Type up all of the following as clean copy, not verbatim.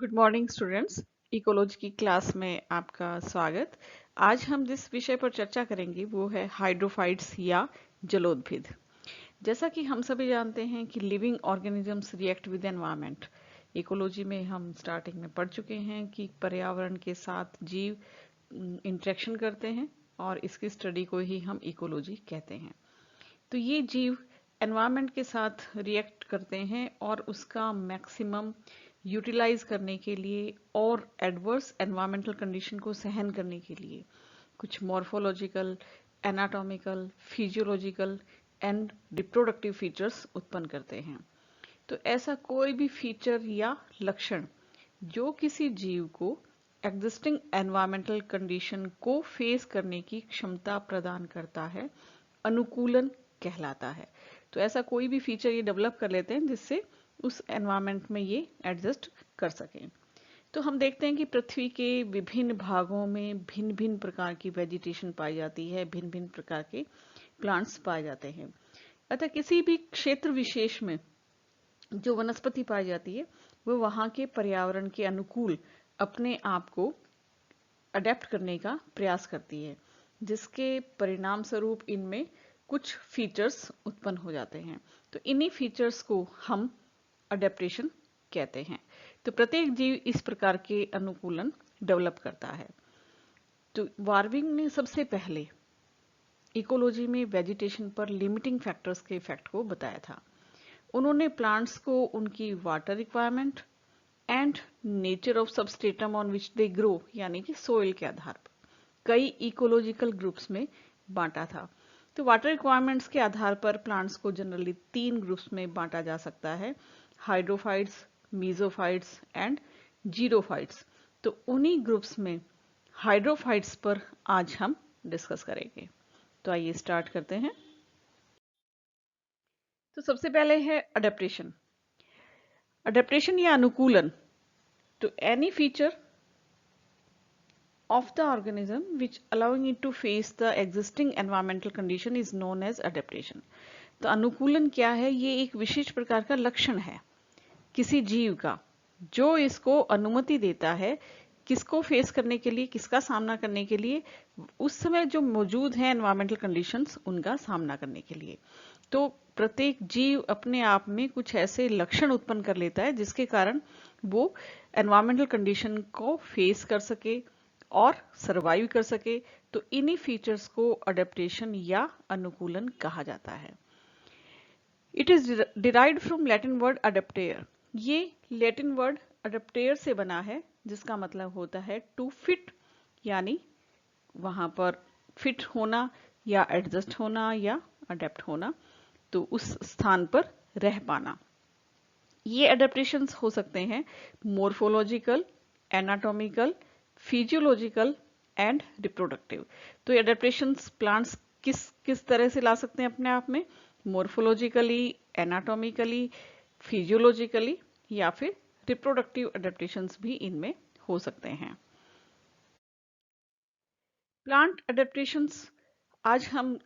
Good morning students. Ecology की class में आपका स्वागत। आज हम जिस विषय पर चर्चा करेंगे वो है हाइड्रोफाइट्स या जलोदभिद। जैसा कि हम सभी जानते हैं कि living organisms react with environment. Ecology में हम स्टार्टिंग में पढ़ चुके हैं कि पर्यावरण के साथ जीव इंटरेक्शन करते हैं और इसकी स्टडी को ही हम इकोलॉजी कहते हैं। तो ये जीव एनवायरनमेंट के साथ रिएक्ट करते हैं और उसका मैक्सिमम यूटिलाइज करने के लिए और एडवर्स एनवायरमेंटल कंडीशन को सहन करने के लिए कुछ morphological, anatomical, physiological and reproductive features उत्पन्न करते हैं। तो ऐसा कोई भी फीचर या लक्षण जो किसी जीव को एग्जिस्टिंग एनवायरमेंटल कंडीशन को फेस करने की क्षमता प्रदान करता है, अनुकूलन कहलाता है। तो ऐसा कोई भी फीचर ये डेवलप कर लेते हैं जिससे उस एनवायरनमेंट में ये एडजस्ट कर सकें। तो हम देखते हैं कि पृथ्वी के विभिन्न भागों में भिन्न भिन्न प्रकार की वेजिटेशन पाई जाती है, भिन्न भिन्न प्रकार के प्लांट्स पाए जाते हैं। अतः किसी भी क्षेत्र विशेष में जो वनस्पति पाई जाती है वो वहां के पर्यावरण के अनुकूल अपने आप को अडेप्ट करने का प्रयास करती है, जिसके परिणाम स्वरूप इनमें कुछ फीचर्स उत्पन्न हो जाते हैं। तो इन्हीं फीचर्स को हम अडेप्टेशन कहते हैं। तो प्रत्येक जीव इस प्रकार के अनुकूलन डेवलप करता है। तो वार्विंग ने सबसे पहले इकोलॉजी में वेजिटेशन पर लिमिटिंग फैक्टर्स के इफेक्ट को बताया था। उन्होंने प्लांट्स को उनकी water requirement and nature of substratum on which they grow यानी कि सोइल के आधार पर कई इकोलॉजिकल ग्रुप्स में बांटा था। तो वाटर रिक्वायरमेंट्स के आधार पर प्लांट्स को जनरली 3 ग्रुप्स में बांटा जा सकता है, हाइड्रोफाइट्स, मीजोफाइट्स एंड जीरोफाइट्स। तो उन्हीं ग्रुप्स में हाइड्रोफाइट्स पर आज हम डिस्कस करेंगे। तो आइए स्टार्ट करते हैं। तो सबसे पहले है अडेप्टेशन। अडेप्टेशन या अनुकूलन। तो any feature of the organism which allowing it to face the existing environmental condition is known as adaptation। तो अनुकूलन क्या है? ये एक विशेष प्रकार का लक्षण है किसी जीव का जो इसको अनुमति देता है किसको फेस करने के लिए, किसका सामना करने के लिए, उस समय जो मौजूद है एनवायरमेंटल कंडीशंस उनका सामना करने के लिए। तो प्रत्येक जीव अपने आप में कुछ ऐसे लक्षण उत्पन्न कर लेता है जिसके कारण वो एनवायरमेंटल कंडीशन को फेस कर सके और सरवाइव कर सके। तो इन्हीं फीचर्स को अडेप्टेशन या अनुकूलन कहा जाता है। It is derived from Latin word adaptare. ये लैटिन वर्ड अडेप्टेयर से बना है जिसका मतलब होता है टू फिट, यानी वहां पर फिट होना या एडजस्ट होना या अडेप्ट होना, तो उस स्थान पर रह पाना। ये अडेप्टेशंस हो सकते हैं morphological, anatomical, physiological and reproductive. तो ये अडेप्टेशंस प्लांट्स किस किस तरह से ला सकते हैं अपने आप में? मोर्फोलॉजिकली, एनाटॉमिकली, फिजियोलॉजिकली या फिर रिप्रोडक्टिव अडेप्टेशंस भी इनमें हो सकते हैं। प्लांट अडेप्टेशंस, आज हम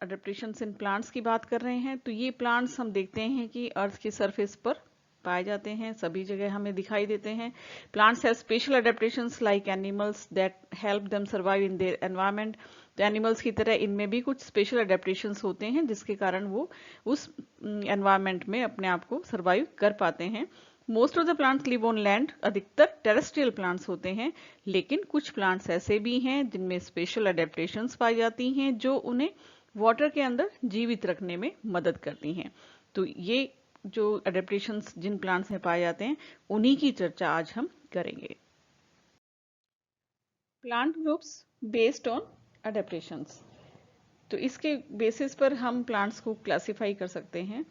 अडेप्टेशंस इन प्लांट्स की बात कर रहे हैं। तो ये प्लांट्स हम देखते हैं कि अर्थ के सरफेस पर पाए जाते हैं, सभी जगह हमें दिखाई देते हैं। Plants have special adaptations like animals that help them survive in their environment. तो एनिमल्स की तरह इनमें भी कुछ स्पेशल एडेप्टेशंस होते हैं जिसके कारण वो उस एनवायरनमेंट में अपने आप को सर्वाइव कर पाते हैं। Most of the plants live on land. अधिकतर टेरेस्ट्रियल प्लांट्स होते हैं, लेकिन कुछ प्लांट्स ऐसे भी हैं जिनमें स्पेशल एडेप्टेशंस पाई जाती हैं जो उन्हें वाटर के अंदर जीवित रखने में मदद करती हैं। तो ये जो एडेप्टेशंस जिन प्लांट्स में पाए जाते हैं उन्हीं की चर्चा आज हम करेंगे। Plant groups based on adaptations. तो इसके बेसिस पर हम प्लांट्स को क्लासिफाई कर सकते हैं।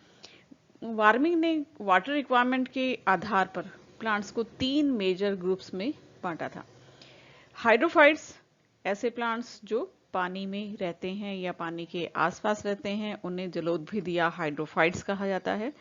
वार्मिंग ने वाटर रिक्वायरमेंट के आधार पर प्लांट्स को 3 मेजर ग्रुप्स में बांटा था। हाइड्रोफाइट्स, ऐसे प्लांट्स जो पानी में रहते हैं या पानी के आसपास रहते हैं, उन्हें जलोदभिद या हाइड्रोफाइट्स कहा जाता है।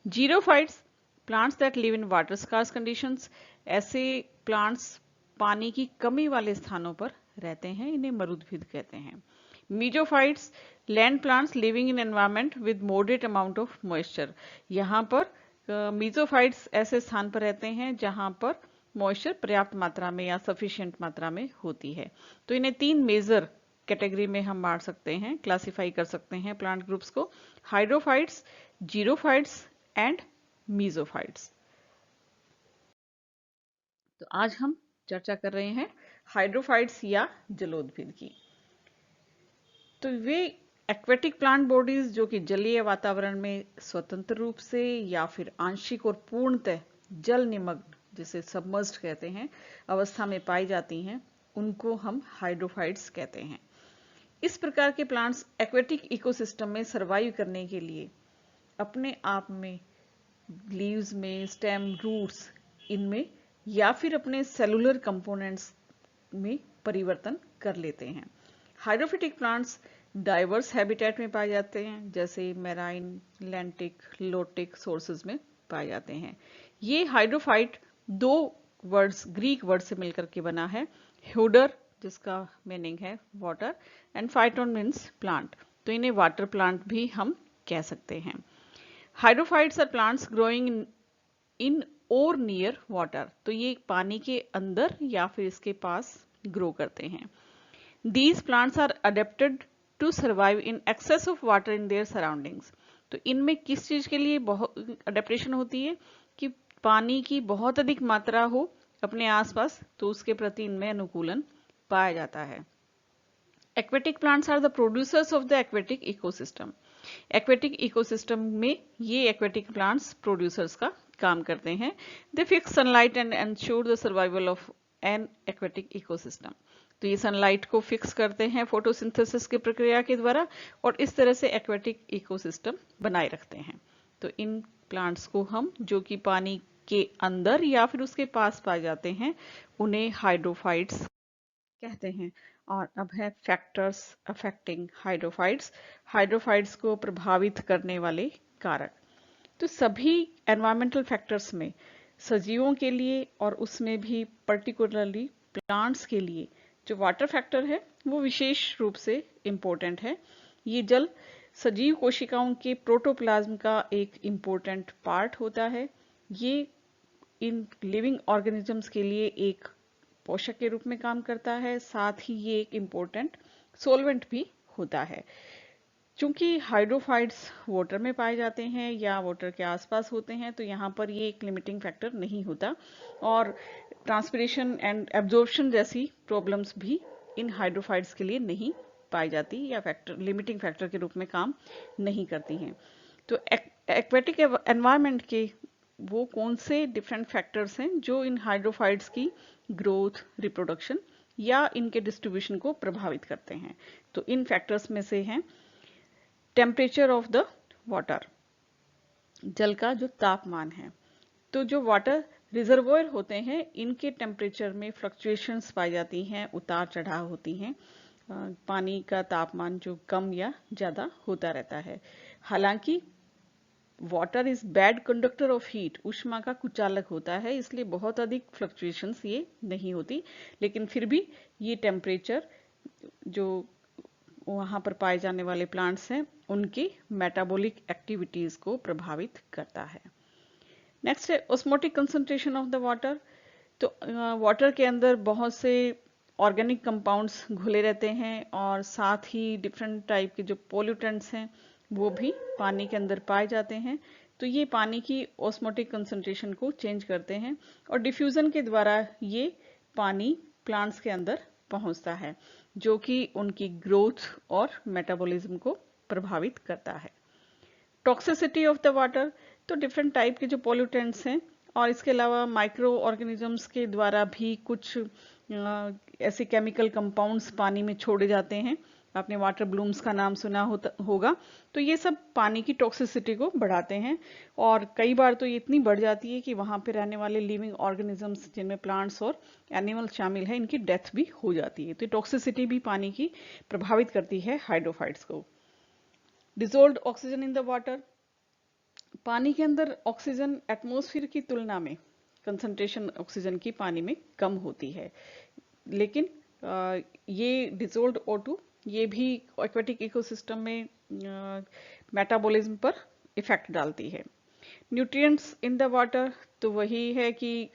Xerophytes, plants that live in water scarce conditions. ऐसे प्लांट्स पानी की कमी वाले स्थानों पर रहते हैं, इन्हें मरुद्भिद कहते हैं। Mesophytes, land plants living in environment with moderate amount of moisture. यहाँ पर मीजोफाइट्स ऐसे स्थान पर रहते हैं जहां पर मॉइस्चर पर्याप्त मात्रा में या सफिशिएंट मात्रा में होती है। तो इन्हें 3 मेजर कैटेगरी में हम बांट सकते हैं, क्लासिफाई कर सकते हैं प्लांट ग्रुप्स को, हाइड्रोफाइट्स, जीरोफाइट्स एंड मीजोफाइट्स। तो आज हम चर्चा कर रहे हैं हाइड्रोफाइट्स या जलोदभिद की। तो वे एक्वेटिक प्लांट बॉडीज जो कि जलीय वातावरण में स्वतंत्र रूप से या फिर आंशिक और पूर्णतः जल निमग्न, जिसे सबमर्ज्ड कहते हैं, अवस्था में पाई जाती हैं, उनको हम हाइड्रोफाइट्स कहते हैं। इस प्रकार के प्लांट्स एक्वेटिक इकोसिस्टम में सर्वाइव करने के लिए अपने आप में लीव्स में, स्टेम, रूट्स इनमें या फिर अपने सेलुलर कंपोनेंट्स में परिवर्तन कर लेते हैं। हाइड्रोफिटिक प्लांट्स डाइवर्स हैबिटेट में पाए जाते हैं, जैसे मैराइन, लैंटिक, लोटिक सोर्सेज में पाए जाते हैं। ये हाइड्रोफाइट 2 वर्ड्स ग्रीक वर्ड से मिलकर के बना है, ह्यूडर जिसका मीनिंग है water and phyton means plant, तो इन्हें वाटर प्लांट भी हम कह सकते हैं। Hydrophytes are plants growing in और नियर वाटर, तो ये पानी के अंदर या फिर इसके पास ग्रो करते हैं। These plants are adapted to survive in excess of water in their surroundings. तो इनमें किस चीज के लिए बहुत अडेप्टेशन होती है कि पानी की बहुत अधिक मात्रा हो अपने आसपास, तो उसके प्रति इनमें अनुकूलन पाया जाता है। Aquatic plants are the producers of the aquatic ecosystem. Aquatic ecosystem में ये aquatic plants producers का काम करते हैं। They fix sunlight and ensure the survival of an aquatic ecosystem. तो ये सनलाइट को फिक्स करते हैं फोटोसिंथेसिस की प्रक्रिया के द्वारा और इस तरह से एक्वेटिक इकोसिस्टम बनाए रखते हैं। तो इन प्लांट्स को हम, जो कि पानी के अंदर या फिर उसके पास पाए जाते हैं, उन्हें हाइड्रोफाइट्स कहते हैं। और अब है फैक्टर्स अफेक्टिंग हाइड्रोफाइट्स, हाइड्रोफाइट्स को प्रभावित करने वाले कारक। तो सभी एनवायरमेंटल फैक्टर्स में सजीवों के लिए और उसमें भी पर्टिकुलरली प्लांट्स के लिए जो वाटर फैक्टर है वो विशेष रूप से इम्पोर्टेंट है। ये जल सजीव कोशिकाओं के प्रोटोप्लाज्म का एक इम्पोर्टेंट पार्ट होता है। ये इन लिविंग ऑर्गेनिजम्स के लिए एक पोषक के रूप में काम करता है, साथ ही ये एक इम्पोर्टेंट सोलवेंट भी होता है। चूंकि हाइड्रोफाइट्स वाटर में पाए जाते हैं या वाटर के आसपास होते हैं, तो यहाँ पर ये एक लिमिटिंग फैक्टर नहीं होता और ट्रांसपिरेशन एंड एब्जॉर्प्शन जैसी प्रॉब्लम्स भी इन हाइड्रोफाइट्स के लिए नहीं पाई जाती या लिमिटिंग फैक्टर के रूप में काम नहीं करती हैं। तो एक्वेटिक एनवायरनमेंट के वो कौन से डिफरेंट फैक्टर्स हैं जो इन हाइड्रोफाइट्स की ग्रोथ, रिप्रोडक्शन या इनके डिस्ट्रीब्यूशन को प्रभावित करते हैं? तो इन फैक्टर्स में से हैं टेम्परेचर ऑफ द वाटर, जल का जो तापमान है। तो जो वाटर रिजर्वोयर होते हैं, इनके टेम्परेचर में फ्लक्चुएशंस पाई जाती हैं, उतार चढ़ाव होती हैं। पानी का तापमान जो कम या ज्यादा होता रहता है। हालांकि water is bad conductor of heat, ऊष्मा का कुचालक होता है, इसलिए बहुत अधिक फ्लक्चुएशंस ये नहीं होती, लेकिन फिर भी ये टेम्परेचर जो वहां पर पाए जाने वाले प्लांट्स हैं उनकी मेटाबॉलिक एक्टिविटीज को प्रभावित करता है। नेक्स्ट है osmotic concentration of the water. तो वाटर के अंदर बहुत से ऑर्गेनिक कंपाउंड्स घुले रहते हैं और साथ ही डिफरेंट टाइप के जो पोल्यूटेंट्स हैं वो भी पानी के अंदर पाए जाते हैं। तो ये पानी की ऑस्मोटिक कंसंट्रेशन को चेंज करते हैं और डिफ्यूजन के द्वारा ये पानी प्लांट्स के अंदर पहुंचता है, जो कि उनकी ग्रोथ और मेटाबॉलिज्म को प्रभावित करता है। टॉक्सिसिटी ऑफ द वाटर, तो डिफरेंट टाइप के जो पोल्यूटेंट्स हैं और इसके अलावा माइक्रो ऑर्गेनिजम्स के द्वारा भी कुछ ऐसे केमिकल कंपाउंड्स पानी में छोड़े जाते हैं। आपने वाटर ब्लूम्स का नाम सुना होगा। तो ये सब पानी की टॉक्सिसिटी को बढ़ाते हैं और कई बार तो ये इतनी बढ़ जाती है कि वहां पे रहने वाले लिविंग ऑर्गेनिजम्स, जिनमें प्लांट्स और एनिमल्स शामिल है, इनकी डेथ भी हो जाती है। तो टॉक्सिसिटी भी पानी की प्रभावित करती है हाइड्रोफाइट्स को। Dissolved oxygen in the water, पानी के अंदर ऑक्सीजन एटमॉस्फेयर की तुलना में कंसंट्रेशन ऑक्सीजन की पानी में कम होती है, लेकिन ये डिसॉल्व्ड O2 ये भी एक्वेटिक इकोसिस्टम में मेटाबॉलिज्म पर इफेक्ट डालती है। न्यूट्रिएंट्स इन द वाटर, तो वही है कि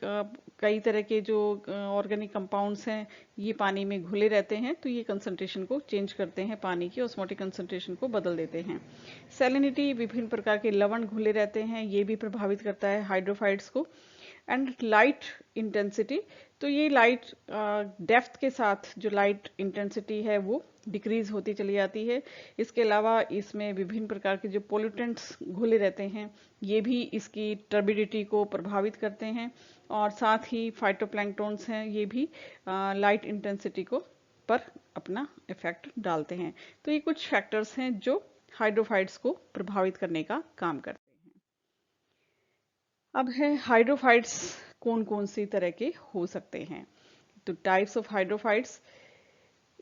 कई तरह के जो ऑर्गेनिक कंपाउंड्स हैं ये पानी में घुले रहते हैं, तो ये कंसंट्रेशन को चेंज करते हैं, पानी की ऑस्मोटिक कंसंट्रेशन को बदल देते हैं। सैलिनिटी, विभिन्न प्रकार के लवण घुले रहते हैं, ये भी प्रभावित करता है हाइड्रोफाइट्स को। एंड लाइट इंटेंसिटी, तो ये लाइट डेप्थ के साथ जो लाइट इंटेंसिटी है वो डिक्रीज होती चली जाती है। इसके अलावा इसमें विभिन्न प्रकार के जो पोल्यूटेंट्स घुले रहते हैं ये भी इसकी टर्बिडिटी को प्रभावित करते हैं, और साथ ही फाइटोप्लैंक्टन्स हैं ये भी लाइट इंटेंसिटी को पर अपना इफेक्ट डालते हैं। तो ये कुछ फैक्टर्स हैं जो हाइड्रोफाइट्स को प्रभावित करने का काम करते हैं। अब है हाइड्रोफाइट्स कौन कौन सी तरह के हो सकते हैं। तो टाइप्स ऑफ हाइड्रोफाइट्स,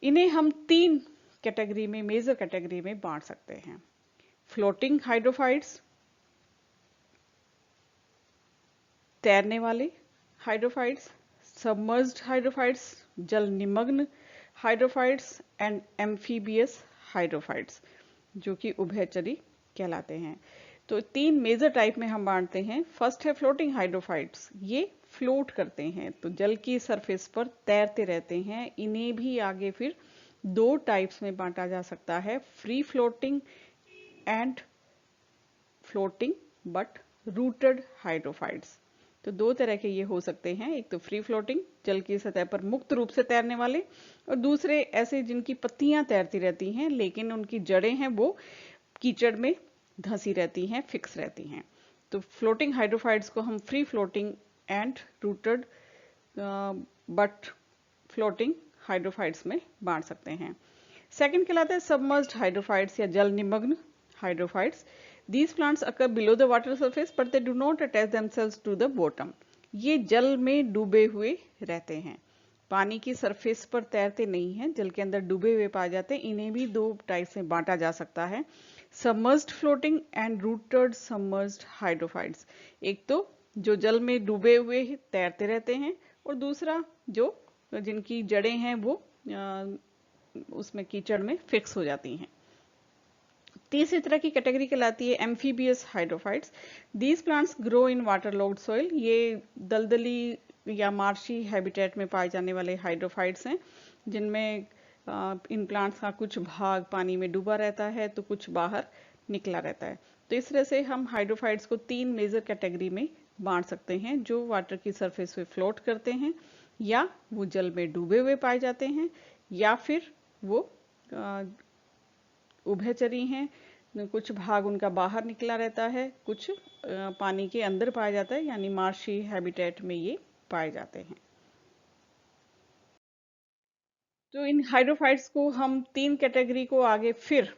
इन्हें हम 3 कैटेगरी में, मेजर कैटेगरी में बांट सकते हैं। फ्लोटिंग हाइड्रोफाइट्स, तैरने वाले हाइड्रोफाइट्स, सबमर्ज्ड हाइड्रोफाइट्स, जल निमग्न हाइड्रोफाइट्स, एंड एम्फीबियस हाइड्रोफाइट्स जो कि उभयचरी कहलाते हैं। तो 3 मेजर टाइप में हम बांटते हैं। फर्स्ट है फ्लोटिंग हाइड्रोफाइट्स, ये फ्लोट करते हैं, तो जल की सरफेस पर तैरते रहते हैं। इन्हें भी आगे फिर 2 टाइप्स में बांटा जा सकता है, free floating and floating but rooted hydrophytes. तो 2 तरह के ये हो सकते हैं, एक तो फ्री फ्लोटिंग, जल की सतह पर मुक्त रूप से तैरने वाले, और दूसरे ऐसे जिनकी पत्तियां तैरती रहती हैं लेकिन उनकी जड़ें हैं वो कीचड़ में धंसी रहती हैं, फिक्स रहती हैं। तो फ्लोटिंग हाइड्रोफाइट्स को हम free floating and rooted but floating hydrophytes में बांट सकते हैं। सेकंड कहलाता है सबमर्ज्ड हाइड्रोफाइट्स या जल निमग्न hydrophytes. These plants occur below the water surface but they do not attach themselves to the bottom. ये जल में डूबे हुए रहते हैं, पानी की सरफेस पर तैरते नहीं हैं, जल के अंदर डूबे हुए पाए जाते हैं। इन्हें भी 2 टाइप में बांटा जा सकता है, submerged floating and rooted submerged hydrophytes. एक तो जो जल में डूबे हुए तैरते रहते हैं, और दूसरा जो जिनकी जड़ें हैं वो उसमें कीचड़ में फिक्स हो जाती हैं। तीसरी तरह की कैटेगरी कहलाती है amphibious hydrophytes. These plants grow in water logged soil, ये दलदली या मार्शी हैबिटेट में पाए जाने वाले हाइड्रोफाइट्स हैं, जिनमें इन प्लांट्स का कुछ भाग पानी में डूबा रहता है तो कुछ बाहर निकला रहता है। तो इस तरह से हम हाइड्रोफाइट्स को 3 मेजर कैटेगरी में बांट सकते हैं, जो वाटर की सरफेस पे फ्लोट करते हैं, या वो जल में डूबे हुए पाए जाते हैं, या फिर वो उभयचरी हैं, कुछ भाग उनका बाहर निकला रहता है, कुछ पानी के अंदर पाया जाता है, यानी मार्शी हैबिटेट में ये पाए जाते हैं। तो इन हाइड्रोफाइट्स को हम 3 कैटेगरी को आगे फिर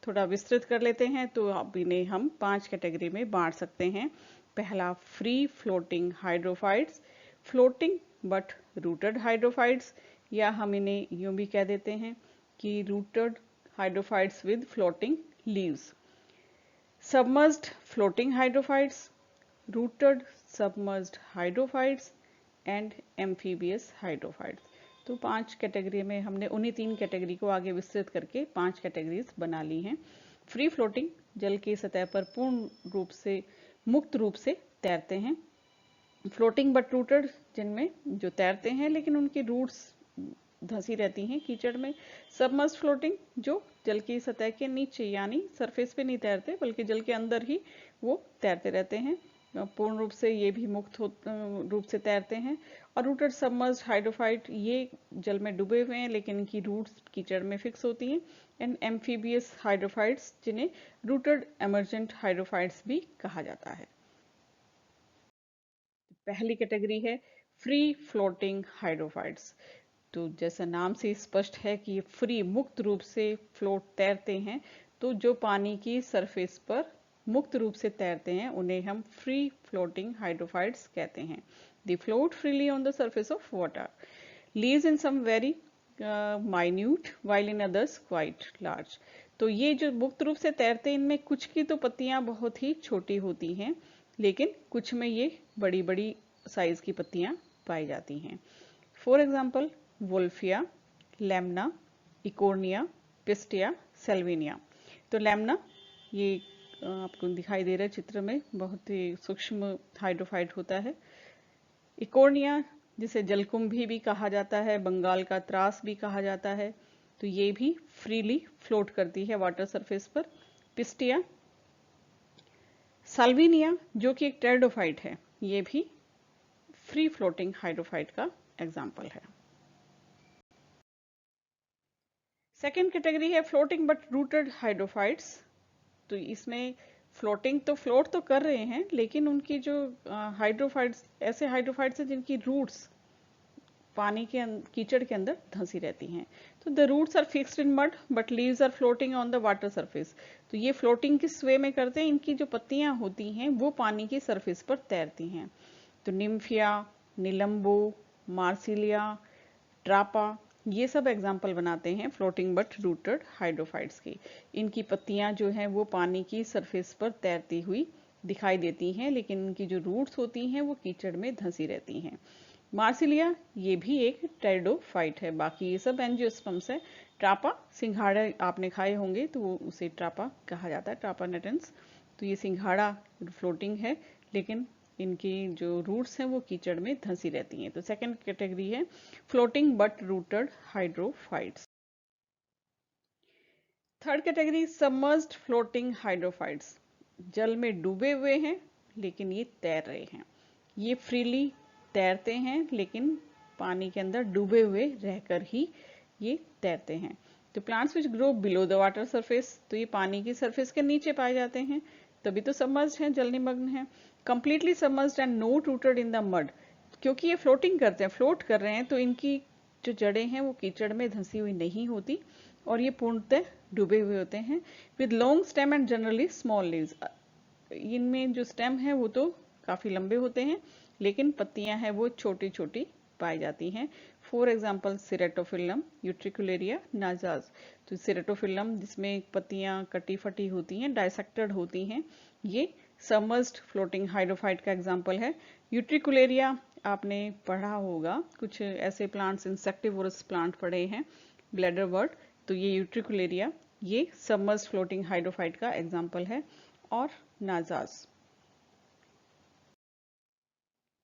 थोड़ा विस्तृत कर लेते हैं, तो अब इन्हें हम 5 कैटेगरी में बांट सकते हैं। पहला free floating hydrophytes, floating but rooted hydrophytes, या हम इन्हें यूं भी कह देते हैं कि rooted hydrophytes with floating leaves. Submerged floating hydrophytes, rooted submerged hydrophytes and amphibious hydrophytes. तो 5 कैटेगरी में हमने उन्हीं 3 कैटेगरी को आगे विस्तृत करके 5 कैटेगरीज बना ली हैं। फ्री फ्लोटिंग, जल की सतह पर पूर्ण रूप से मुक्त रूप से तैरते हैं। फ्लोटिंग बट रूटेड, जिनमें जो तैरते हैं लेकिन उनकी रूट्स धंसी रहती हैं कीचड़ में। सबमर्ज्ड फ्लोटिंग, जो जल की सतह के नीचे यानी सरफेस पे नहीं तैरते बल्कि जल के अंदर ही वो तैरते रहते हैं, पूर्ण रूप से ये भी मुक्त रूप से तैरते हैं। और रूटेड सबमर्ज्ड हाइड्रोफाइट, ये जल में डूबे हुए हैं लेकिन इनकी रूट्स कीचड़ में फिक्स होती हैं। एंड एम्फीबियस हाइड्रोफाइट्स, जिन्हें रूटेड एमर्जेंट हाइड्रोफाइट्स भी कहा जाता है। पहली कैटेगरी है फ्री फ्लोटिंग हाइड्रोफाइट्स। तो जैसा नाम से स्पष्ट है कि ये फ्री, मुक्त रूप से फ्लोट तैरते हैं, तो जो पानी की सरफेस पर मुक्त रूप से तैरते हैं उन्हें हम फ्री फ्लोटिंग हाइड्रोफाइट्स कहते हैं। They float freely on the surface of water, leaves in some very minute while in others quite large. तो ये जो मुक्त रूप से तैरते हैं, इनमें कुछ की तो पत्तियां बहुत ही छोटी होती हैं, लेकिन कुछ में ये बड़ी बड़ी साइज की पत्तियां पाई जाती हैं। For example Wolffia, Lemna, Eichhornia, pistia, Salvinia. तो लेमना, ये आपको दिखाई दे रहा है चित्र में, बहुत ही सूक्ष्म हाइड्रोफाइट होता है। इकोर्निया, जिसे जलकुंभी भी कहा जाता है, बंगाल का त्रास भी कहा जाता है, तो ये भी फ्रीली फ्लोट करती है वाटर सरफेस पर। पिस्टिया, साल्विनिया जो कि एक टेरिडोफाइट है, ये भी फ्री फ्लोटिंग हाइड्रोफाइट का एग्जाम्पल है। सेकेंड कैटेगरी है फ्लोटिंग बट रूटेड हाइड्रोफाइट्स। तो इसमें फ्लोटिंग तो फ्लोट तो कर रहे हैं, लेकिन उनकी जो हाइड्रोफाइट्स ऐसे हाइड्रोफाइट्स हैं जिनकी रूट्स पानी के कीचड़ के अंदर धंसी रहती हैं। तो the roots are fixed in mud but leaves are floating on the water surface. तो ये फ्लोटिंग किस वे में करते हैं, इनकी जो पत्तियां होती हैं वो पानी की सरफेस पर तैरती हैं। तो निम्फिया, निलंबो, मार्सिलिया, ट्रापा, ये सब एग्जाम्पल बनाते हैं फ्लोटिंग बट रूटेड हाइड्रोफाइट्स की। इनकी पत्तियां जो हैं वो पानी की सरफेस पर तैरती हुई दिखाई देती हैं, लेकिन इनकी जो रूट्स होती हैं वो कीचड़ में धंसी रहती हैं। मार्सिलिया ये भी एक टेरिडोफाइट है, बाकी ये सब एंजियोस्पर्म्स है। ट्रापा, सिंघाड़ा आपने खाए होंगे तो वो उसे ट्रापा कहा जाता है, ट्रापा नेटेंस। तो ये सिंघाड़ा फ्लोटिंग है, लेकिन इनकी जो रूट्स हैं वो कीचड़ में धंसी रहती हैं। तो सेकंड कैटेगरी है floating but rooted hydrophytes. Third category submerged floating hydrophytes. जल में डूबे हुए हैं लेकिन ये तैर रहे हैं। ये फ्रीली तैरते हैं, लेकिन पानी के अंदर डूबे हुए रहकर ही ये तैरते हैं। तो plants which grow below the water surface, तो ये पानी की सरफेस के नीचे पाए जाते हैं, तभी तो सबमर्ज्ड हैं, जल निमग्न हैं। Completely submerged and not rooted in the mud, क्योंकि ये फ्लोटिंग करते हैं, फ्लोट कर रहे हैं, तो इनकी जो जड़ें हैं वो कीचड़ में धंसी हुई नहीं होती और ये पूर्णतः डूबे हुए होते हैं। With long stem and generally small leaves, इनमें जो स्टेम है वो तो काफी लंबे होते हैं, लेकिन पत्तियां हैं वो छोटी छोटी पाई जाती हैं। For example Ceratophyllum, Utricularia, Najas. तो सिरेटोफिल्लम जिसमें पत्तियां कटी फटी होती हैं, डायसेक्टेड होती हैं, ये सबमर्ज्ड फ्लोटिंग हाइड्रोफाइट का एग्जाम्पल है। यूट्रिकुलेरिया आपने पढ़ा होगा, कुछ ऐसे प्लांट्स इंसेक्टिवोरस प्लांट पढ़े हैं, ब्लैडर वर्ड, तो ये यूट्रिकुलेरिया ये सबमर्ज्ड फ्लोटिंग हाइड्रोफाइट का एग्जाम्पल है। और नाजाज।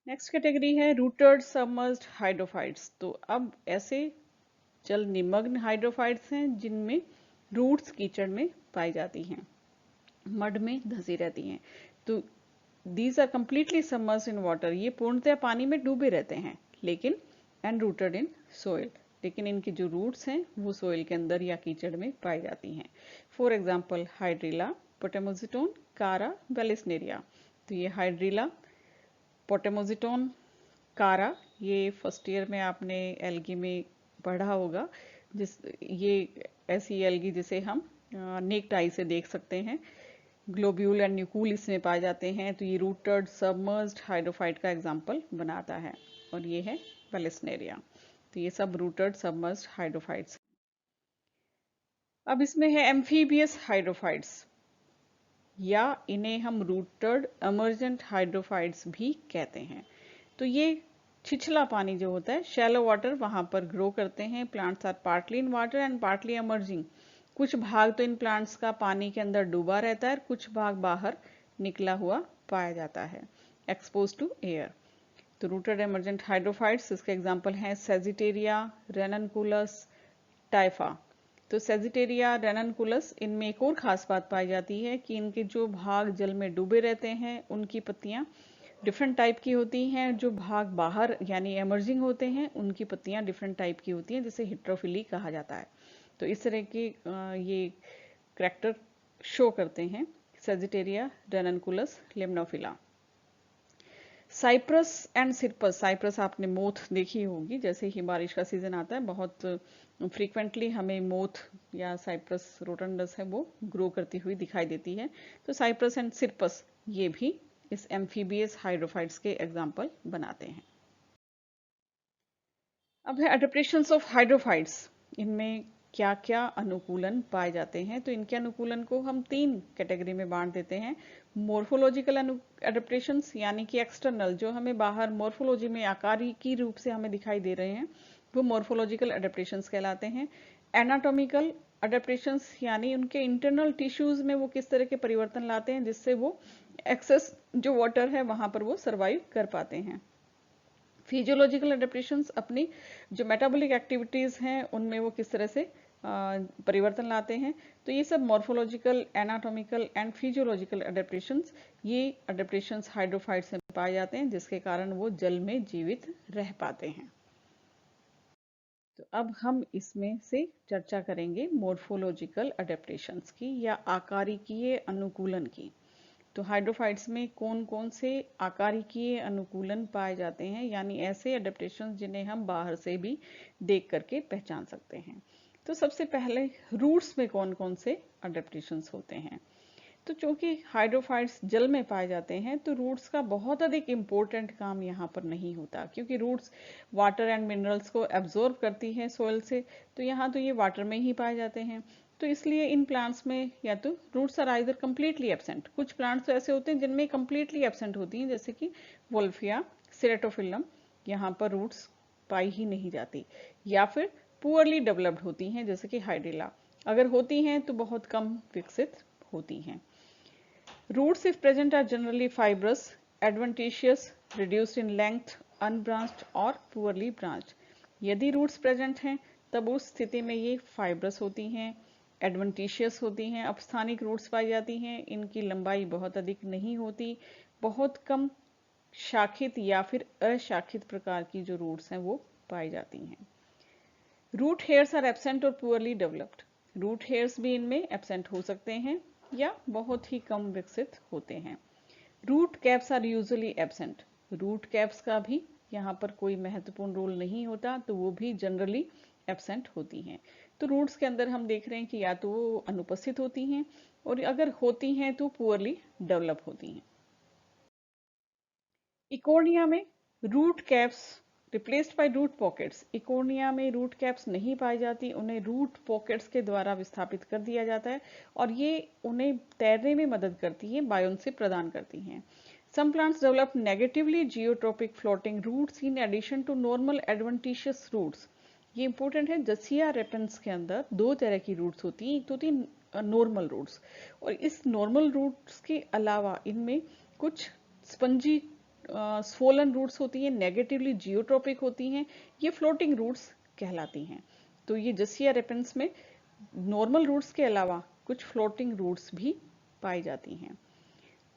नेक्स्ट कैटेगरी है रूटेड सबमर्ज्ड हाइड्रोफाइट्स। तो अब ऐसे जल निमग्न हाइड्रोफाइट्स हैं जिनमें रूट्स कीचड़ में पाई जाती हैं, मड में धंसी रहती हैं। तो these are completely submerged in water, ये पूर्णतः पानी में डूबे रहते हैं, लेकिन एंड रूटेड इन सोइल, लेकिन इनकी जो रूट्स हैं वो सोइल के अंदर या कीचड़ में पाई जाती हैं। फॉर एग्जाम्पल हाइड्रिला, पोटेमोजिटोन, कारा, वेलिस्नेरिया। तो ये हाइड्रिला, पोटेमोजिटोन, कारा, ये फर्स्ट ईयर में आपने एल्गी में पढ़ा होगा, ये ऐसी एल्गी जिसे हम नेक्ड आई से देख सकते हैं। ग्लोब्यूल एंड न्यूकूल इसमें पाए जाते हैं, तो ये रूटेड सबमर्ज्ड हाइड्रोफाइट का एग्जाम्पल बनाता है। और ये है वेलिस्नेरिया। तो ये सब रूटेड सबमर्ज्ड हाइड्रोफाइट्स। अब इसमें है एम्फीबियस हाइड्रोफाइट्स, या इन्हें हम रूटेड एमर्जेंट हाइड्रोफाइट्स भी कहते हैं। तो ये छिछला पानी जो होता है, शैलो वाटर, वहां पर ग्रो करते हैं। Plants are partly in water and partly emerging. कुछ भाग तो इन प्लांट्स का पानी के अंदर डूबा रहता है, कुछ भाग बाहर निकला हुआ पाया जाता है, एक्सपोज टू एयर। तो रूटेड एमर्जेंट हाइड्रोफाइट्स, इसके एग्जाम्पल हैं सेजिटेरिया, रेननकुलस, टाइफा। तो सेजिटेरिया, रेननकुलस, इनमें एक और खास बात पाई जाती है कि इनके जो भाग जल में डूबे रहते हैं उनकी पत्तियां डिफरेंट टाइप की होती हैं। जो भाग बाहर यानी एमर्जिंग होते हैं उनकी पत्तियां डिफरेंट टाइप की होती हैं, जिसे हिट्रोफिली कहा जाता है। तो इस तरह की ये करैक्टर शो करते हैं सेजिटेरिया, रेननकुलस, लिम्नोफिला। साइप्रस एंड सिरपस, साइप्रस आपने मोथ देखी होगी, जैसे ही बारिश का सीजन आता है बहुत फ्रीक्वेंटली हमें मोथ या साइप्रस रोटंडस है वो ग्रो करती हुई दिखाई देती है। तो साइप्रस एंड सिरपस ये भी इस एम्फीबियस हाइड्रोफाइट्स के एग्जाम्पल बनाते हैं। अब है अडेप्टेशंस ऑफ हाइड्रोफाइट्स, इनमें क्या क्या अनुकूलन पाए जाते हैं। तो इनके अनुकूलन को हम 3 कैटेगरी में बांट देते हैं। मोर्फोलॉजिकल अडेप्टेशंस, यानी कि एक्सटर्नल, जो हमें बाहर मोर्फोलॉजी में आकारिकी रूप से हमें दिखाई दे रहे हैं, वो मोर्फोलॉजिकल अडेप्टेशंस कहलाते हैं। एनाटॉमिकल अडेप्टेशंस, यानी उनके इंटरनल टिश्यूज में वो किस तरह के परिवर्तन लाते हैं जिससे वो एक्सेस जो वाटर है वहां पर वो सर्वाइव कर पाते हैं। फिजियोलॉजिकल अडेप्टेशंस अपनी जो मेटाबॉलिक एक्टिविटीज हैं उनमें वो किस तरह से परिवर्तन लाते हैं। तो ये सब morphological, anatomical and physiological adaptations, ये अडेप्टेशंस हाइड्रोफाइट्स में पाए जाते हैं, जिसके कारण वो जल में जीवित रह पाते हैं। तो अब हम इसमें से चर्चा करेंगे मॉर्फोलॉजिकल अडेप्टेशंस की या आकारिकीय अनुकूलन की। तो हाइड्रोफाइट्स में कौन कौन से आकारिकीय अनुकूलन पाए जाते हैं, यानी ऐसे अडेप्टेशंस जिन्हें हम बाहर से भी देख करके पहचान सकते हैं। तो सबसे पहले रूट्स में कौन कौन से अडेप्टेशंस होते हैं। तो चूंकि हाइड्रोफाइट्स जल में पाए जाते हैं तो रूट्स का बहुत अधिक इम्पोर्टेंट काम यहाँ पर नहीं होता, क्योंकि रूट्स वाटर एंड मिनरल्स को एब्जॉर्ब करती है सोइल से। तो यहाँ तो ये वाटर में ही पाए जाते हैं। तो इसलिए इन प्लांट्स में या तो roots are either completely absent, कुछ प्लांट्स तो ऐसे होते हैं जिनमें कंप्लीटली एब्सेंट होती हैं, जैसे कि वोल्फिया, सेरेटोफिलम, यहाँ पर रूट्स पाई ही नहीं जाती, या फिर पुअरली डेवलप्ड होती हैं जैसे कि हाइड्रिला, अगर होती हैं तो बहुत कम विकसित होती हैं। Roots, if present, are generally fibrous, adventitious, reduced in length, unbranched or poorly branched. यदि रूट्स प्रेजेंट हैं तब उस स्थिति में ये फाइब्रस होती हैं, एडवेंटिशियस होती हैं, अपस्थानिक रूट्स पाई जाती हैं, इनकी लंबाई बहुत अधिक नहीं होती, बहुत कम शाखित या फिर अशाखित प्रकार की जो रूट्स हैं वो पाई जाती हैं। रूट हेयर्स आर एब्सेंट और पुअरली डेवलप्ड, रूट हेयर्स भी इनमें एब्सेंट हो सकते हैं या बहुत ही कम विकसित होते हैं। Root caps are usually absent, root caps का भी यहाँ पर कोई महत्वपूर्ण रोल नहीं होता, तो वो भी जनरली एब्सेंट होती हैं। तो रूट्स के अंदर हम देख रहे हैं कि या तो वो अनुपस्थित होती हैं और अगर होती हैं तो पुअरली डेवलप होती हैं। इकोर्निया में root caps replaced by root pockets, Eichhornia में रूट कैप्स नहीं पाई जाती, उन्हें रूट पॉकेट्स के द्वारा विस्थापित कर दिया जाता है और ये उन्हें तैरने में मदद करती है, बायोन्सी प्रदान करती हैं। Some plants develop negatively geotropic floating roots in addition to normal adventitious roots. ये इंपॉर्टेंट है, जसिया रेपेंस के अंदर दो तरह की रूट्स होती हैं, एक तो होती है नॉर्मल रूट्स, और इस नॉर्मल रूट्स के अलावा इनमें कुछ स्पंजी स्वोलन रूट्स होती हैं, नेगेटिवली जियोट्रोपिक होती हैं, ये फ्लोटिंग रूट्स कहलाती हैं। तो ये जसिया रेपेंस में नॉर्मल रूट्स के अलावा कुछ फ्लोटिंग रूट्स भी पाई जाती हैं।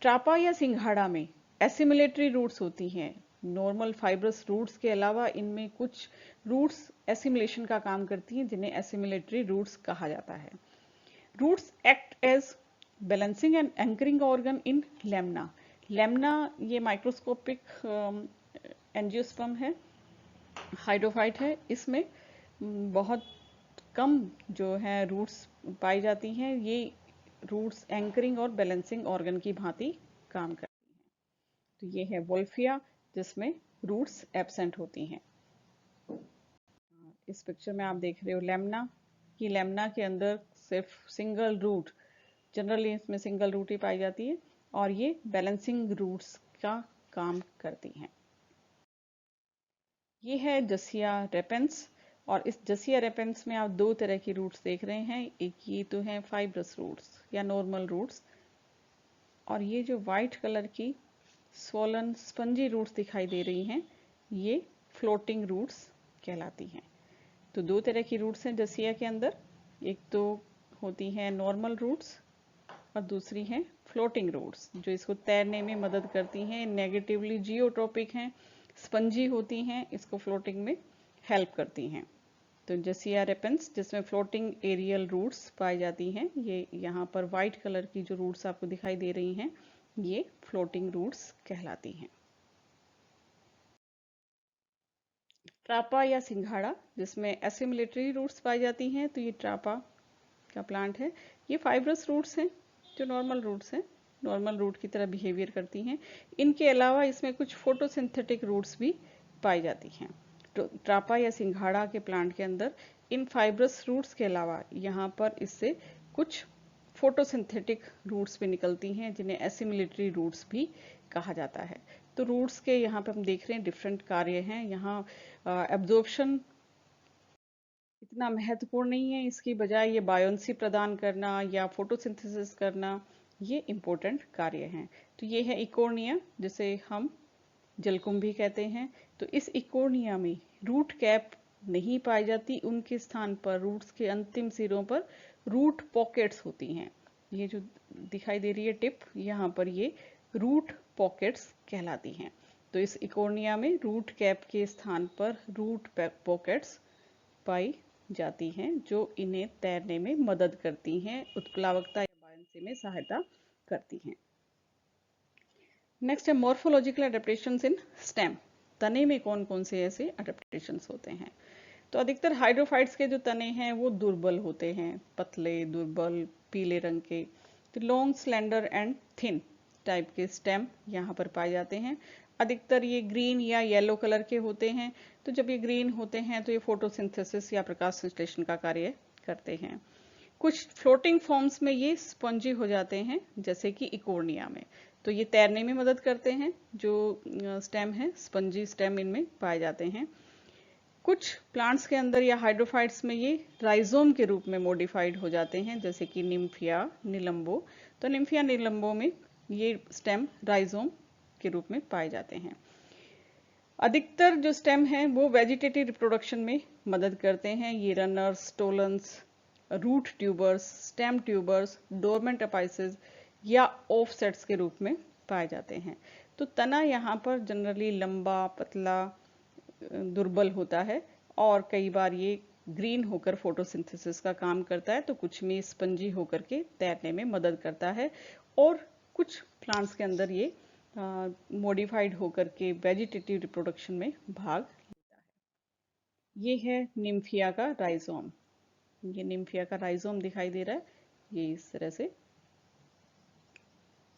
ट्रापा या सिंघाड़ा में एसिमिलेटरी रूट्स होती हैं, नॉर्मल फाइब्रस रूट्स के अलावा इनमें कुछ रूट्स एसिमिलेशन का काम करती हैं, जिन्हें एसिमिलेटरी रूट्स कहा जाता है। Roots act as balancing and anchoring organ in Lemna, Lemna ये माइक्रोस्कोपिक एंजियोस्पर्म है, हाइड्रोफाइट है, इसमें बहुत कम जो है रूट्स पाई जाती हैं, ये रूट्स एंकरिंग और बैलेंसिंग ऑर्गन की भांति काम करती हैं। तो ये है वोल्फिया जिसमें रूट्स एब्सेंट होती हैं। इस पिक्चर में आप देख रहे हो लेमना, कि लेमना के अंदर सिर्फ सिंगल रूट, जनरली इसमें सिंगल रूट ही पाई जाती है और ये बैलेंसिंग रूट्स का काम करती हैं। ये है जसिया रेपेंस, और इस जसिया रेपेंस में आप दो तरह की रूट्स देख रहे हैं, एक ये तो है फाइब्रस रूट्स या नॉर्मल रूट्स, और ये जो व्हाइट कलर की स्वोलन स्पंजी रूट्स दिखाई दे रही हैं ये फ्लोटिंग रूट्स कहलाती हैं। तो दो तरह की रूट्स हैं जसिया के अंदर, एक तो होती हैं नॉर्मल रूट्स और दूसरी हैं फ्लोटिंग रूट्स, जो इसको तैरने में मदद करती हैं, नेगेटिवली जियोट्रोपिक हैं, स्पंजी होती हैं, इसको फ्लोटिंग में हेल्प करती हैं। तो जसिया रेपेंस जिसमें फ्लोटिंग एरियल रूट्स पाई जाती हैं, ये यहाँ पर व्हाइट कलर की जो रूट्स आपको दिखाई दे रही हैं ये फ्लोटिंग रूट्स कहलाती हैं। ट्रापा या सिंघाड़ा जिसमें एसिमिलेटरी रूट्स पाई जाती हैं, तो ये ट्रापा का प्लांट है, ये फाइब्रस रूट्स हैं जो नॉर्मल रूट्स हैं, नॉर्मल रूट की तरह बिहेवियर करती हैं। इनके अलावा इसमें कुछ फोटोसिंथेटिक रूट्स भी पाई जाती हैं। तो ट्रापा या सिंघाड़ा के प्लांट के अंदर इन फाइब्रस रूट्स के अलावा यहाँ पर इससे कुछ फोटोसिंथेटिक रूट्स भी निकलती हैं, जिन्हें एसिमिलेटरी रूट्स भी कहा जाता है। तो रूट्स के यहाँ पे हम देख रहे हैं डिफरेंट कार्य हैं। यहाँ एब्जॉर्प्शन इतना महत्वपूर्ण नहीं है, इसकी बजाय ये बायोन्सी प्रदान करना या फोटोसिंथेसिस करना ये इम्पोर्टेंट कार्य हैं। तो ये है इकोर्निया जिसे हम जलकुंभी कहते हैं। तो इस इकोर्निया में रूट कैप नहीं पाई जाती, उनके स्थान पर रूट्स के अंतिम सिरों पर रूट पॉकेट्स होती हैं। ये जो दिखाई दे रही है टिप, यहाँ पर ये रूट पॉकेट्स कहलाती हैं। तो इस इकोर्निया में रूट कैप के स्थान पर रूट पॉकेट्स पाई जाती हैं, जो इन्हें तैरने में मदद करती हैं, उत्प्लावकता या बायंसी में सहायता करती हैं। नेक्स्ट है मॉर्फोलॉजिकल एडेप्टेशंस इन स्टेम। तने में कौन कौन से ऐसे एडेप्टेशंस होते हैं? तो अधिकतर हाइड्रोफाइट्स के जो तने हैं वो दुर्बल होते हैं, पतले, दुर्बल, पीले रंग के। तो long, slender and thin type के स्टेम यहाँ पर पाए जाते हैं। अधिकतर ये ग्रीन या येलो कलर के होते हैं। तो जब ये ग्रीन होते हैं तो ये फोटोसिंथेसिस या प्रकाश संश्लेषण का कार्य करते हैं। कुछ फ्लोटिंग फॉर्म्स में ये स्पंजी हो जाते हैं, जैसे कि इकोर्निया में। तो ये तैरने में मदद करते हैं। जो स्टेम है, स्पंजी स्टेम इनमें पाए जाते हैं। कुछ प्लांट्स के अंदर या हाइड्रोफाइट्स में ये राइजोम के रूप में मॉडिफाइड हो जाते हैं, जैसे कि निम्फिया निलंबो। तो निम्फिया निलंबो में ये स्टेम राइजोम के रूप में पाए जाते हैं। अधिकतर जो स्टेम हैं वो वेजिटेटिव रिप्रोडक्शन में मदद करते हैं। ये runners, stolons, root tubers, stem tubers, dormant apices या ऑफसेट्स के रूप में पाए जाते हैं। तो तना यहाँ पर जनरली लंबा, पतला, दुर्बल होता है और कई बार ये ग्रीन होकर फोटोसिंथेसिस का काम करता है, तो कुछ में स्पंजी होकर के तैरने में मदद करता है और कुछ प्लांट्स के अंदर ये मॉडिफाइड होकर के वेजिटेटिव रिप्रोडक्शन में भाग लेता है। ये है निम्फिया का राइजोम। ये निम्फिया का राइजोम दिखाई दे रहा है, ये इस तरह से।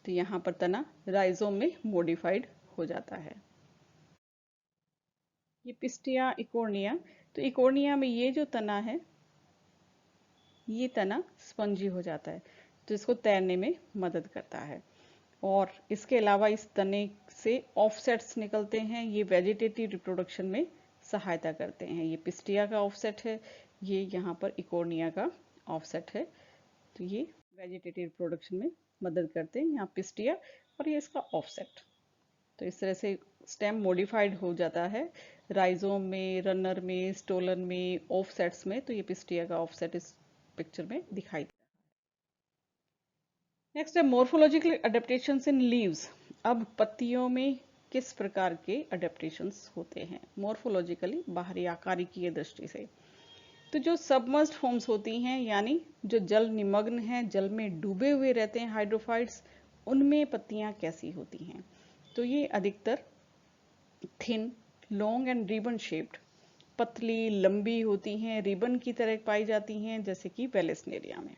तो यहाँ पर तना राइजोम में मॉडिफाइड हो जाता है। ये पिस्टिया इकोर्निया। तो इकोर्निया में ये जो तना है, ये तना स्पंजी हो जाता है, तो इसको तैरने में मदद करता है। और इसके अलावा इस तने से ऑफसेट्स निकलते हैं, ये वेजिटेटिव रिप्रोडक्शन में सहायता करते हैं। ये पिस्टिया का ऑफसेट है, ये यहाँ पर इकोर्निया का ऑफसेट है। तो ये वेजिटेटिव रिप्रोडक्शन में मदद करते हैं, यहाँ पिस्टिया और ये इसका ऑफसेट। तो इस तरह से स्टेम मॉडिफाइड हो जाता है राइजोम में, रनर में, स्टोलन में, ऑफसेट्स में। तो ये पिस्टिया का ऑफसेट इस पिक्चर में दिखाई दे रहा है। नेक्स्ट है मॉर्फोलॉजिकल अडेप्टेशंस इन लीव्स। अब पत्तियों में किस प्रकार के अडेप्टेशंस होते हैं मॉर्फोलॉजिकली, बाहरी आकारिकीय दृष्टि से? तो जो सबमर्ज्ड फॉर्म्स होती हैं, यानी जो जल निमग्न हैं, जल में डूबे हुए रहते हैं हाइड्रोफाइट्स, उनमें पत्तियां कैसी होती हैं? तो ये अधिकतर thin, long and ribbon shaped, पतली, लंबी होती हैं, रिबन की तरह पाई जाती हैं, जैसे कि वेलेस्नेरिया में।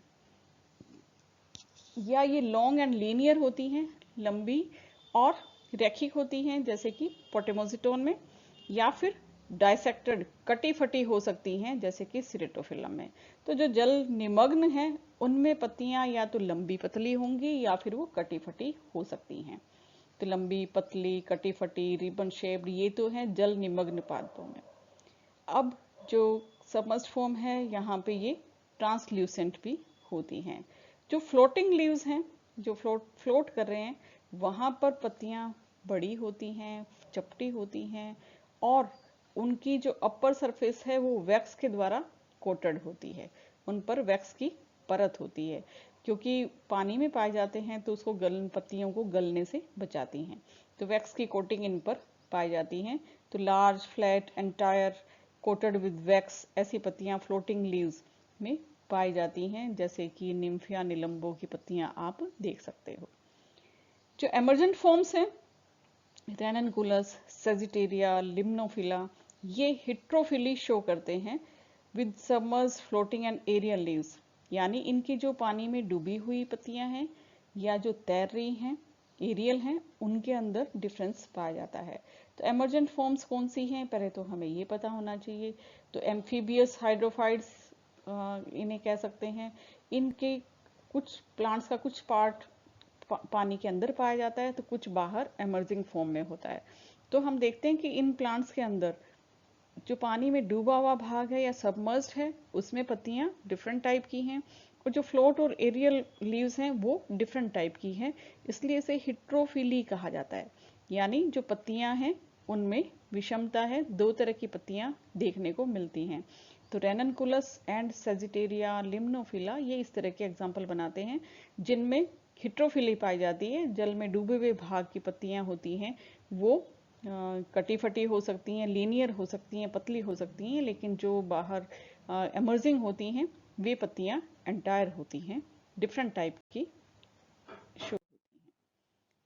या ये लॉन्ग एंड लीनियर होती हैं, लंबी और रैखिक होती हैं, जैसे कि पोटेमोजिटोन में। या फिर डाइसेक्टेड, कटी फटी हो सकती हैं, जैसे कि सिरेटोफिलम में। तो जो जल निमग्न है उनमें पत्तियां या तो लंबी पतली होंगी या फिर वो कटी फटी हो सकती हैं। तो लंबी, पतली, कटी फटी, रिबन शेप्ड, ये तो हैं जल निमग्न पादपों में। अब जो सबमर्ज्ड फॉर्म है, यहाँ पे ये ट्रांसल्यूसेंट भी होती हैं। जो फ्लोटिंग लीव्स हैं, जो फ्लोट कर रहे हैं, वहाँ पर पत्तियाँ बड़ी होती हैं, चपटी होती हैं और उनकी जो अपर सरफेस है वो वैक्स के द्वारा कोटेड होती है। उन पर वैक्स की परत होती है, क्योंकि पानी में पाए जाते हैं तो उसको पत्तियों को गलने से बचाती हैं। तो वैक्स की कोटिंग इन पर पाई जाती हैं। तो large, flat, entire, coated with wax, ऐसी पत्तियां फ्लोटिंग लीव्स में पाई जाती हैं, जैसे कि निम्फिया निलंबो की पत्तियां आप देख सकते हो। जो एमर्जेंट फॉर्म्स हैं, रेननकुलस, सेजिटेरिया, लिम्नोफिला, ये हिट्रोफिली शो करते हैं with submerged floating and aerial leaves, यानी इनकी जो पानी में डूबी हुई पत्तियां हैं या जो तैर रही हैं, एरियल हैं, उनके अंदर डिफरेंस पाया जाता है। तो एमर्जेंट फॉर्म्स कौन सी हैं, पहले तो हमें ये पता होना चाहिए। तो एम्फीबियस हाइड्रोफाइट्स इन्हें कह सकते हैं। इनके कुछ प्लांट्स का कुछ पार्ट पानी के अंदर पाया जाता है, तो कुछ बाहर एमर्जिंग फॉर्म में होता है। तो हम देखते हैं कि इन प्लांट्स के अंदर जो पानी में डूबा हुआ भाग है या सबमर्ज्ड है, उसमें पत्तियां डिफरेंट टाइप की हैं, और जो फ्लोट और एरियल लीव्स हैं वो डिफरेंट टाइप की हैं, इसलिए इसे हिट्रोफिली कहा जाता है। यानी जो पत्तियां हैं उनमें विषमता है, दो तरह की पत्तियां देखने को मिलती हैं। तो रेननकुलस एंड सेजिटेरिया, लिम्नोफिला, ये इस तरह के एग्जाम्पल बनाते हैं जिनमें हिट्रोफिली पाई जाती है। जल में डूबे हुए भाग की पत्तियां होती हैं वो कटी फटी हो सकती हैं, लीनियर हो सकती हैं, पतली हो सकती हैं, लेकिन जो बाहर एमर्जिंग होती हैं वे पत्तियां एंटायर होती हैं, डिफरेंट टाइप की शो होती हैं।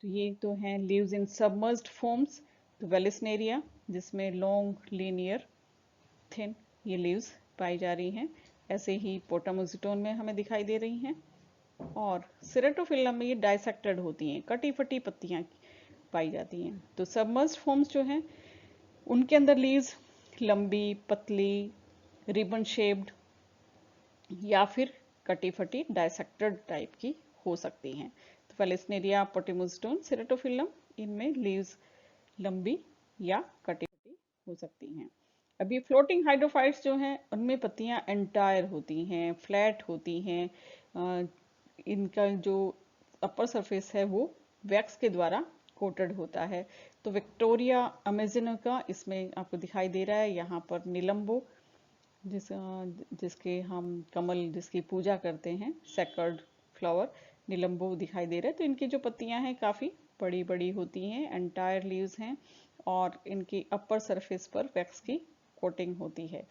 तो ये तो हैं लीव्स इन सबमर्ज्ड फॉर्म्स। तो वेलिस्नेरिया जिसमें लॉन्ग लीनियर थिन ये लीव्स पाई जा रही हैं, ऐसे ही पोटामोजिटोन में हमें दिखाई दे रही हैं। और सिरेटोफिल्लम में ये डाइसेक्टेड होती हैं, कटी फटी पत्तियां पाई जाती हैं। तो सबमर्ज्ड फॉर्म्स जो हैं उनके अंदर लीव्स लंबी, पतली, रिबन शेप्ड या फिर कटी फटी डाइसेक्टेड टाइप की हो सकती हैं। तो वेलिस्नेरिया, पोटामोजिटोन, सिरेटोफिल्लम, इनमें लीव्स लंबी या कटी फटी हो सकती हैं। अभी फ्लोटिंग हाइड्रोफाइट्स जो हैं उनमें पत्तियां एंटायर होती हैं, फ्लैट होती हैं। इनका जो अपर सरफेस है वो वैक्स के द्वारा कोटेड होता है। तो विक्टोरिया अमेजिका इसमें आपको दिखाई दे रहा है, यहाँ पर निलंबो जिसके हम कमल जिसकी पूजा करते हैं, सेकर्ड फ्लावर निलंबो दिखाई दे रहा है। तो इनकी जो पत्तियां हैं काफी बड़ी बड़ी होती हैं, एंटायर लीव्स हैं और इनकी अपर सरफेस पर वैक्स की कोटिंग होती है।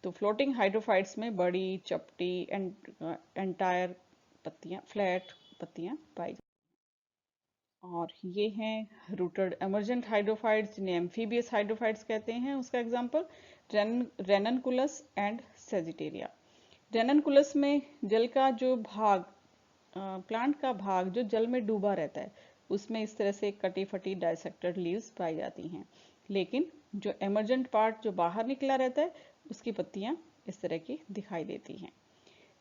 तो फ्लोटिंग हाइड्रोफाइट्स में बड़ी, चपटी, एंटायर पत्तियां, फ्लैट पत्तियां पाई जाती हैं। और ये हैं रूटेड एमर्जेंट हाइड्रोफाइट्स जिन्हें एम्फीबियस हाइड्रोफाइट्स कहते हैं। उसका एग्जांपल रेननकुलस एंड सेजिटेरिया। रेननकुलस में जल का जो भाग, प्लांट का भाग जो जल में डूबा रहता है उसमें इस तरह से कटी फटी डाइसेक्टेड लीव्स पाई जाती हैं, लेकिन जो एमर्जेंट पार्ट जो बाहर निकला रहता है उसकी पत्तियां इस तरह की दिखाई देती हैं।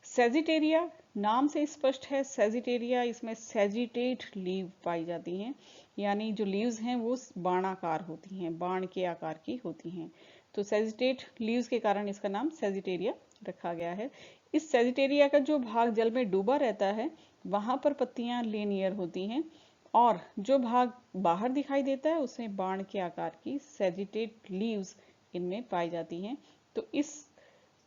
सेजिटेरिया नाम से स्पष्ट है, सेजिटेरिया इसमें सेजिटेट लीव पाई जाती हैं, यानी जो लीव्स हैं वो बाणाकार होती हैं, बाण के आकार की होती हैं। तो सेजिटेट लीव्स के कारण इसका नाम सेजिटेरिया रखा गया है। इस सेजिटेरिया का जो भाग जल में डूबा रहता है वहां पर पत्तियां लीनियर होती हैं और जो भाग बाहर दिखाई देता है उसमें बाण के आकार की सेजिटेट लीव्स इनमें पाई जाती हैं। तो इस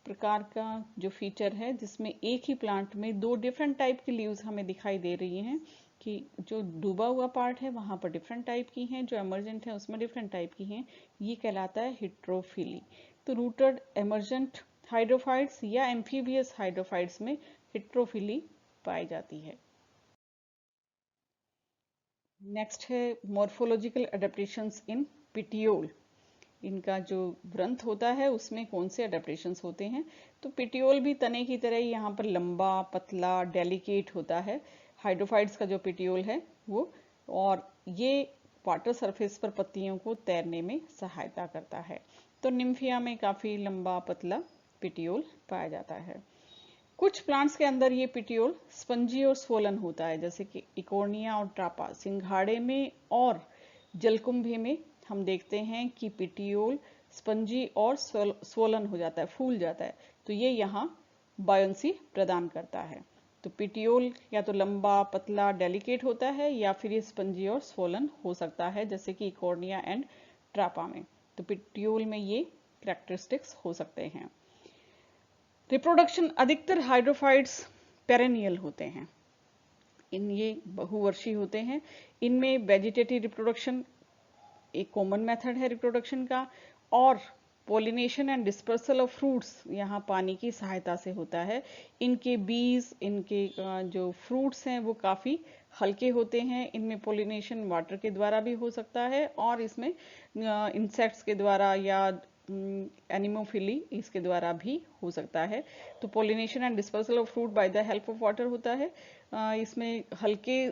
प्रकार का जो फीचर है जिसमें एक ही प्लांट में दो डिफरेंट टाइप की लीव्स हमें दिखाई दे रही हैं, कि जो डूबा हुआ पार्ट है वहां पर डिफरेंट टाइप की हैं, जो एमर्जेंट है उसमें डिफरेंट टाइप की हैं, ये कहलाता है हिट्रोफिली। तो रूटेड एमर्जेंट हाइड्रोफाइट्स या एम्फीबियस हाइड्रोफाइट्स में हिट्रोफिली पाई जाती है। नेक्स्ट है मॉर्फोलॉजिकल एडेप्टेशंस इन पिटियोल। इनका जो ग्रंथ होता है उसमें कौन से अडेप्टेशंस होते हैं। तो पिटियोल भी तने की तरह ही यहाँ पर लंबा, पतला, डेलिकेट होता है। हाइड्रोफाइट्स का जो पिटियोल है वो, और ये वाटर सरफेस पर पत्तियों को तैरने में सहायता करता है। तो निम्फिया में काफी लंबा पतला पिटियोल पाया जाता है। कुछ प्लांट्स के अंदर ये पिटियोल स्पंजी और स्वोलन होता है, जैसे कि इकोर्निया और ट्रापा। सिंघाड़े में और जलकुंभी में हम देखते हैं कि पिटियोल स्पंजी और स्वोलन हो जाता है, फूल जाता है। तो ये यहाँ बायोंसी प्रदान करता है। तो पिटियोल या तो लंबा, पतला, डेलिकेट होता है या फिर ये स्पंजी और स्वोलन हो सकता है, जैसे कि इकोर्निया एंड ट्रापा में। तो पिटियोल में ये कैरेक्टरिस्टिक्स हो सकते हैं। रिप्रोडक्शन, अधिकतर हाइड्रोफाइट्स पेरेनियल होते हैं, ये बहुवर्षीय होते हैं। इनमें वेजिटेटिव रिप्रोडक्शन एक कॉमन मेथड है रिप्रोडक्शन का, और pollination and dispersal of fruits यहाँ पानी की सहायता से होता है। इनके बीज, इनके जो फ्रूट्स हैं वो काफी हल्के होते हैं। इनमें पोलिनेशन वाटर के द्वारा भी हो सकता है और इसमें इंसेक्ट्स के द्वारा या एनिमोफिली इसके द्वारा भी हो सकता है। तो pollination and dispersal of fruit by the help of water होता है। इसमें हल्के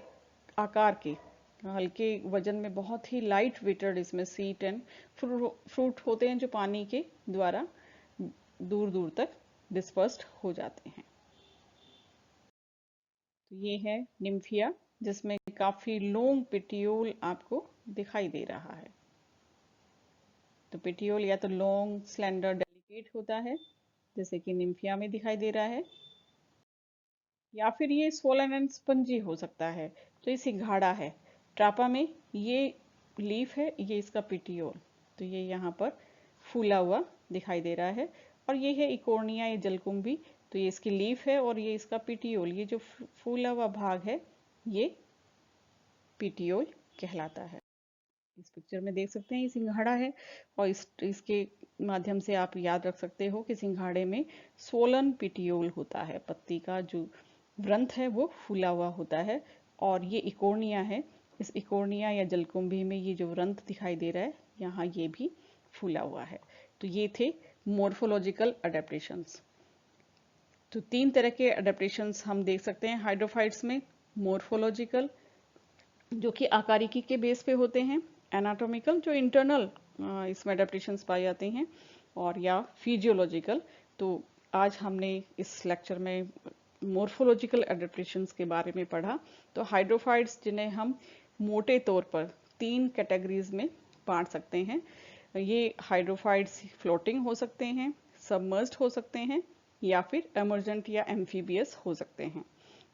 आकार के, हल्के वजन में, बहुत ही लाइट वेटेड इसमें सीड एंड फ्रूट होते हैं जो पानी के द्वारा दूर दूर तक डिस्पर्स्ड हो जाते हैं। तो ये है निम्फिया जिसमें काफी लॉन्ग पेटियोल आपको दिखाई दे रहा है। तो पेटियोल या तो लॉन्ग, स्लेंडर, डेलिकेट होता है जैसे कि निम्फिया में दिखाई दे रहा है, या फिर ये स्वोलन एंड स्पंजी हो सकता है। तो ये सिंघाड़ा है। ट्रापा में ये लीफ है, ये इसका पिटियोल, तो ये यहाँ पर फूला हुआ दिखाई दे रहा है। और ये है इकोर्निया या जलकुंभी, तो ये इसकी लीफ है और ये इसका पिटियोल, ये जो फूला हुआ भाग है ये पिटियोल कहलाता है। इस पिक्चर में देख सकते हैं ये सिंघाड़ा है, और इसके माध्यम से आप याद रख सकते हो कि सिंघाड़े में सोलन पिटियोल होता है, पत्ती का जो व्रंत है वो फूला हुआ होता है। और ये इकोर्निया है, इस इकोर्निया या जलकुंभी में ये जो व्रंत दिखाई दे रहा है यहाँ ये भी फूला हुआ है। तो ये थे मोर्फोलॉजिकल अडेप्टेशंस। तो 3 तरह के अडेप्टेशंस हम देख सकते हैं हाइड्रोफाइट्स में। मोर्फोलॉजिकल जो कि आकारिकी के बेस पे होते हैं, एनाटॉमिकल जो इंटरनल इसमें अडेप्टेशंस पाए जाते हैं, और या फिजियोलॉजिकल। तो आज हमने इस लेक्चर में मोर्फोलॉजिकल अडेप्टेशंस के बारे में पढ़ा। तो हाइड्रोफाइट्स जिन्हें हम मोटे तौर पर 3 कैटेगरीज में बांट सकते हैं। ये हाइड्रोफाइट्स फ्लोटिंग हो सकते हैं, सबमर्ज्ड हो सकते हैं, या फिर एमर्जेंट या एम्फीबियस हो सकते हैं।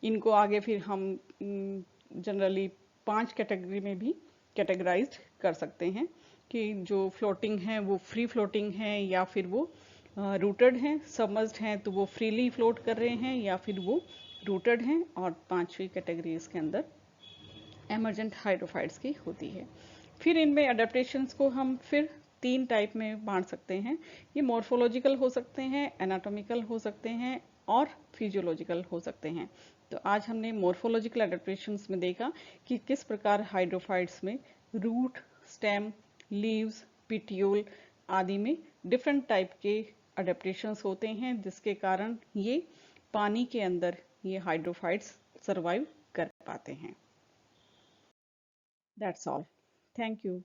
इनको आगे फिर हम जनरली 5 कैटेगरी में भी कैटेगराइज्ड कर सकते हैं कि जो फ्लोटिंग हैं वो फ्री फ्लोटिंग हैं, या फिर वो रूटेड हैं। सबमर्ज्ड हैं तो वो फ्रीली फ्लोट कर रहे हैं, या फिर वो रूटेड हैं। और 5वीं कैटेगरी इसके अंदर एमर्जेंट हाइड्रोफाइट्स की होती है। फिर इनमें अडेप्टेशंस को हम फिर 3 टाइप में बांट सकते हैं। ये मॉर्फोलॉजिकल हो सकते हैं, एनाटॉमिकल हो सकते हैं, और फिजियोलॉजिकल हो सकते हैं। तो आज हमने मॉर्फोलॉजिकल अडेप्टेशंस में देखा कि किस प्रकार हाइड्रोफाइट्स में रूट, स्टेम, लीव्स, पिट्यूल आदि में डिफरेंट टाइप के अडेप्टेशंस होते हैं, जिसके कारण ये पानी के अंदर ये हाइड्रोफाइट्स सर्वाइव कर पाते हैं। That's all. Thank you.